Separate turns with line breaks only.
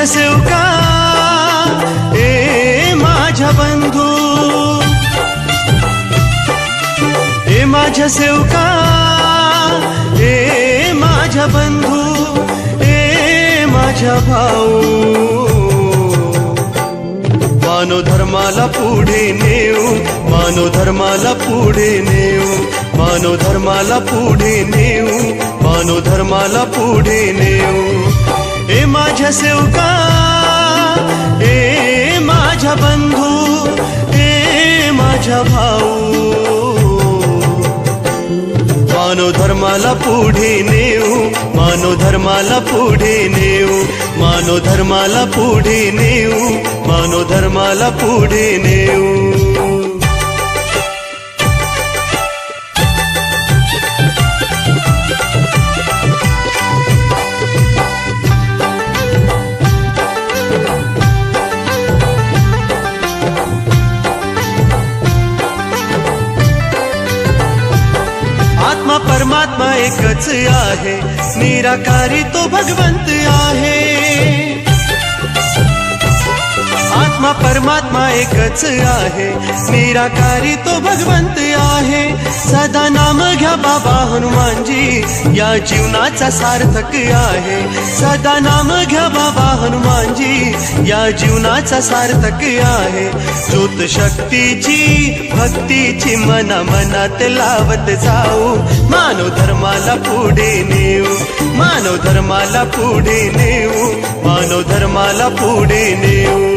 माझ्या सेवका ए माझ्या बंधू, ए माझ्या सेवका ए माझ्या बंधू, ए माझ्या भाऊ, मानव धर्माला पुढे नेऊ, मानव धर्माला पुढे नेऊ, मानव धर्माला पुढे नेऊ, मानव धर्माला पुढे नेऊ। ए माझ्या सेवका ए माझ्या बंधू, ए माझ्या भाऊ, मानव धर्माला पुढे नेऊ, मानव धर्माला पुढे नेऊ, मानव धर्माला पुढे नेऊ, मानव धर्माला पुढे नेऊ। आत्मा परमात्मा एकच आहे, निराकारी तो भगवंत आहे। आत्मा परमात्मा एकच आहे, निराकारी तो भगवंत आहे। सदा नाम घ्या बाबा हनुमानजी, या जीवनाचा सार्थक आहे। सदा नाम घ्या बाबा हनुमानजी, या जीवनाचा सार्थक आहे। ज्योत शक्तीची भक्तीची मना मनात लावत जाऊ, मानव धर्माला पुढे नेऊ, मानव धर्माला पुढे नेऊ, मानव धर्माला पुढे नेऊ।